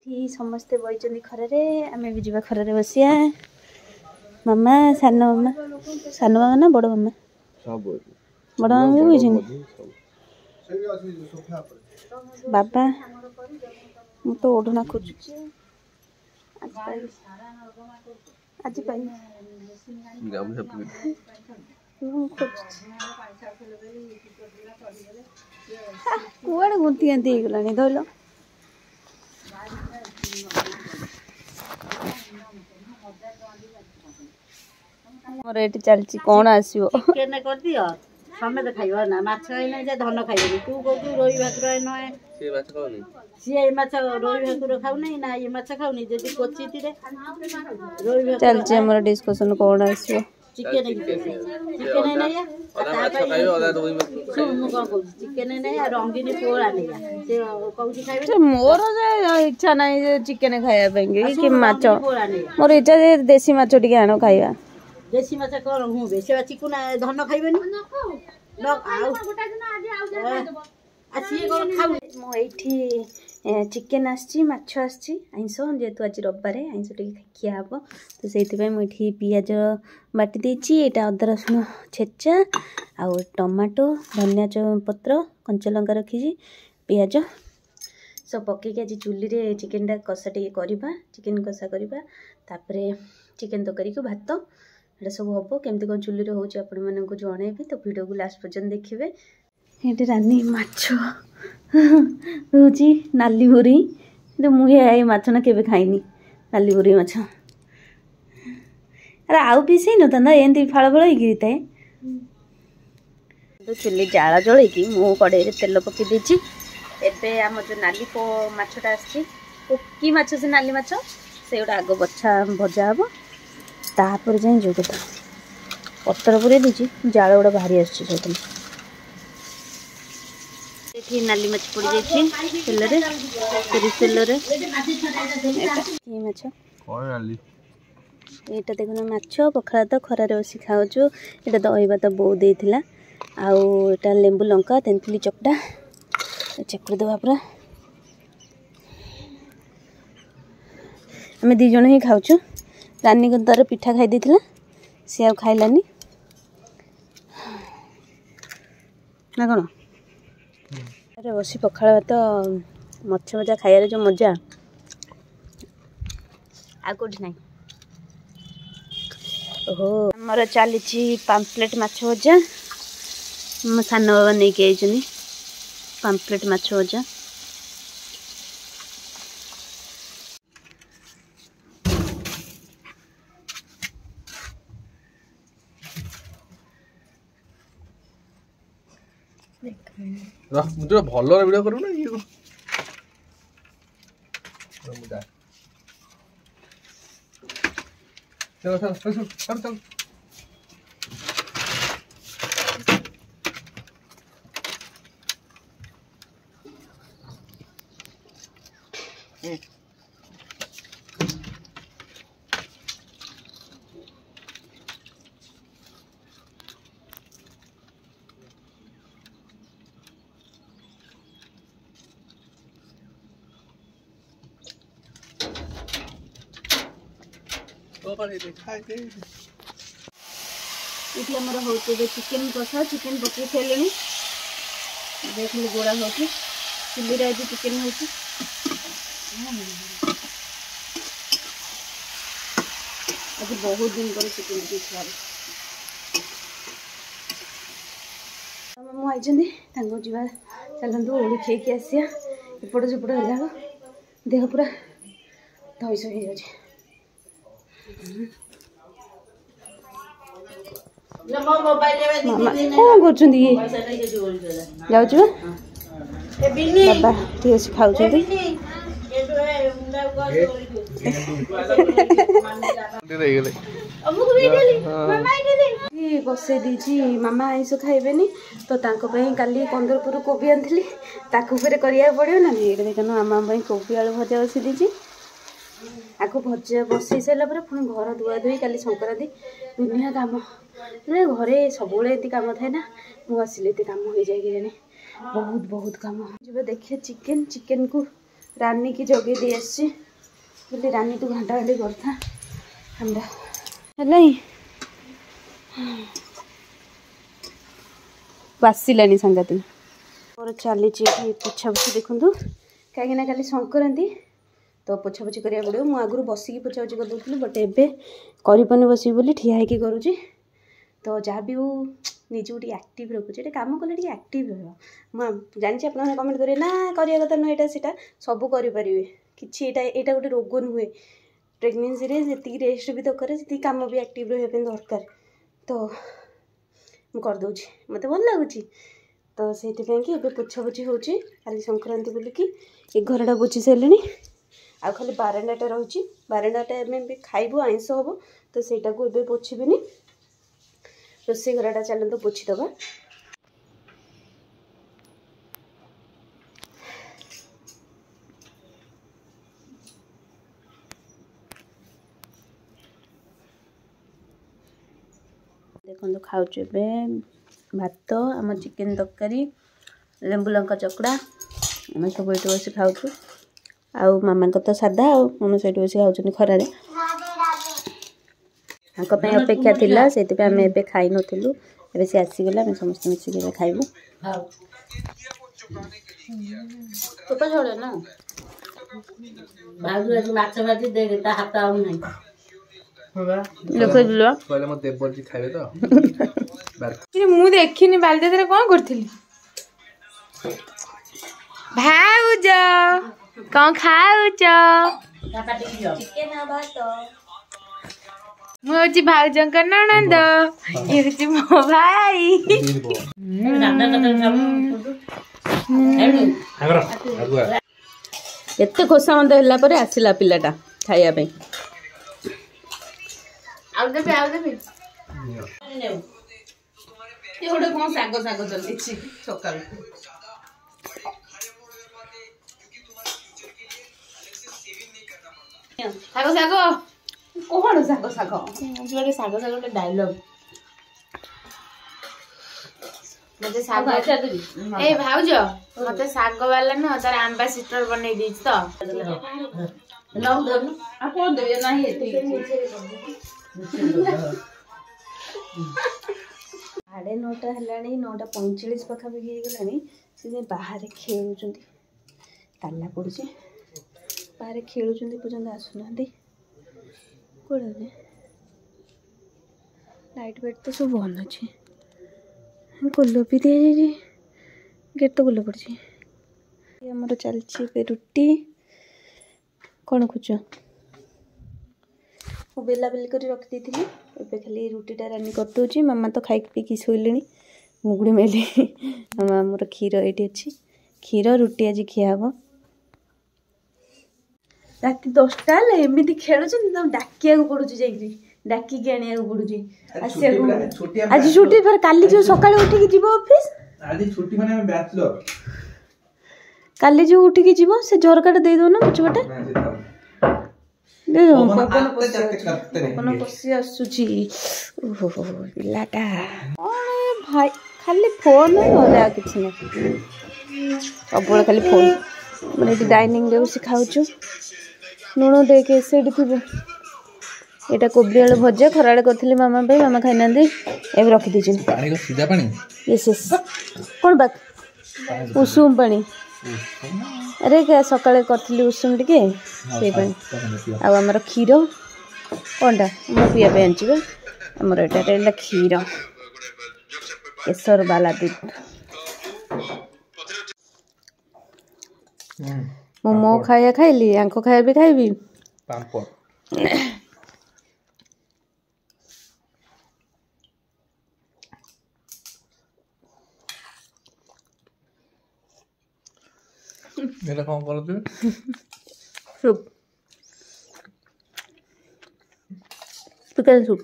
ये समस्ते बइचंदी खरे आमे भी जीवा खरे बसिया मामा सान मामा ना बड़ मामा सब बड़ मामा भी बइचंदी बाबा मु तो ओढना खोजुची आज पाई गाम सब कुआडे गुंती आंती गलानी धइलो मोर एटी चलची कोन आसीबो चिकन कर दियो समेत खाइबो ना माछ खाइना जे धन खाइबो तू कहू रोई भाकुर नय से माछ खाउनी से माछ रोई भाकुर खाउ नै ना ये माछ खाउनी जदी कोचिति रे रोई भाकुर चलची हमर डिस्कशन कोन आसीबो चिकन चिकन नै माछ खाइबो अदा रोई भाकुर मु कोन कहू चिकन नै रंगीनी पोळा नै से कहू खाइबे मोर जे इच्छा नै जे चिकन खाया पेंगे कि माछ मोर इच्छा जे देसी माछ टिके आनो खाइबा देसी माछ कोन हूं बे से चिकुना धन खाइबेनी न आउ आसी कोन खाउ मो एठी चिकन आछि माछ आछि आइंस जेतु आज रविवार आइंस टिके खिया हबो तो सेति पय मो एठी पियाज बाटी देछि एटा अदर रसुन छेचा आ टमाटो धनिया पत्र कंचा लंका रखिछि पियाज सब पके के आज चुल्ली रे चिकन टा कसा टिके करबा चिकन कसा करबा तापरे चिकन तकरी को भात एटा सब हम केमती कौन चुल्ली होची आपण मानक जणेबी तो वीडियो को लास्ट पर्यंत देखिए ये रानी माछ होची नाली बुरी तो मुझे माछ ना केबे खाइनी नाली बुरी माछ अरे आउ पिसई न ता एंती फाळ फळ गिरते तो चुल्ली जाला जळे की मु कड़े रे तेल पके देची एबे हम जो नाली माछटा आछि की माछ से नाली माछ सेउडा आगो बच्छा भजा हबो तापर जाए जो कथा पत्तर पूरे दीजिए जाल गुड़ा बाहरी आसती नाली माछ पड़ जाइए तेल तेल यहाँ देखना माछ पखाला तो खरार बस खाऊँ यहाँ दही भात बो देला आटा लेंबू लंका तेंतुली चकटा चकड़ी देवा पूरा आम दी जन ही खाऊँ रानी को दर पिठा खाई देथिला सी आ खाइलानी ना कौन अरे बसी पखाड़ भात मछ मजा खाइबार जो मजा आ कौटी ना ओहो आमर चली पाम्पलेट माछ भजा मो सान बाबा नहीं आई पाम्पलेट माछ भजा मुझे भल वीडियो करू ना ये चलो चलो चलो चलो चलो ये आमर हो चिकेन कषा चिकेन पकई सारे देख ली गोड़ा हो चुल्ली आज चिकेन हो आज बहुत दिन पर चिकेन मुझे जावा चलतु ओली खेक आसिया एपट सेपट है देह पूरा धईस हो जाए मामा कौन कर बाबा ठीक खाऊ बसई दीची मामा आइंस खाइबेनी तो काली कंदरपुर कोबी आनी ताकूपर करा पड़ो ना ये देखना मामा कोबी आलू भजा बसी दीची आगो भजा बसई सारापर पुणी घर धुआ धुई काली संक्रांति दुनिया कम घरे सब कम थाए ना मुझे कम हो जाए बहुत बहुत कम जब देखिए चिकेन चिकेन को रानी की जगे दी आसी बोली रानी तू घंटा घंटे करता हमरा है बासिलानी संगाती मोर चली पोछा पोछी देखूँ कहीं काली संक्रांति तो पोछा पोछी करा पड़ो मुझे आगुरी बसिकी पोछा पोछी कर दूसरी बट एबे करपानी बस बोली ठिया होगी करुँची तो जहाँ भी हो निज को एक्टिव रखुचे ये कम कले एक्टिव रही जानी आप कमेंट करेंगे ना करवा कथा नुह यहाँ सीटा सब करें कि यहाँ गोटे रोग नुहे प्रेगनेंसी जी रेस्ट भी दरकार जी कम भी एक्टिव रही दरकार तो मुझे करदे मत भल लगुच तो से कि पोछा पोछी होची खाली संक्रांति बोलिकी ए घरटा पोछी सारे आ खाली बारंडाटा रही बारंडाटा भी खाइबू आइंस हम तो सेटा को एबे पोछिबिनी रोसे घरटा चलते पोछीदबा देखो खाऊँ ए भात आम चिकेन तरकारी लेंबू लंका चकड़ा आम सब ये बस खाऊँ आउ मामा तो सादा आम से बस खाऊँ खरार अपेक्षा थिला से आम ए खाई नथिलु ए सी आसीगला आम समस्त मिसिक खाइबू ना माछ भाजी दे हाथ आउ नहीं मु देखनी बालदेव कौन करी भाउज कौन खाऊच मुझे भाउज ननंद ये मो भाई एत खोसा मंद है आसला पिलाटा खाइबा गोटे कौन साग साग चलती सका साग साग कौन साग साग गोटे साग साग गोटे डायलॉग मत साग ए भाउज मत साग वाला न तार एम्बासिडर बनै दी तो साढ़े 9टा है 9:45 पाखापाखि गलानी से बाहर खेलुं ताला पड़ू बाहर खेलुं पर्यटन आसुना कौन लाइट फाइट तो सब बंद अच्छे गोल भी दि जाए गेट तो गोल पड़ी आमर चलती रुटी कौन खोज मु बेला बेली कर रखी थी एबे खाली रुटीटा रानी करदे मामा तो खाई पीकी शोले मुगुड़ी मेली मामा मोर क्षीर ये अच्छी क्षीर रुटी आज खिया हम रात 10टा एमती खेलुँ तुम डाकिया पड़ू जा डाकिकी आने पड़ू आज छुट्टी फिर काली जो सका उठिकी जीव ऑफिस आज छुट्टी माने बैचलर काली जो उठिकी जीव से झरकाटा दे दो ना पछपटे पवन पशि आसुची पिलाटा भाई खाली फोन ना कि सब खाली फोन मैंने डाइनिंग रे बस खाऊँ लुण देखे से यहाँ कोबी आलू भजा खराड़े करी मामा मामा खाई ना ए रखी यस यस कौन बाक उषुम पानी अरे क्या सकाଳେ करी उषुम टे आमर क्षीर कौनटा मो पिया पे आनी आमर यहाँ क्षीर केसर बाला दूध मो खाया खाइली आंको खाया भी खाइबी मेरा कौन करते सूप चिकन सूप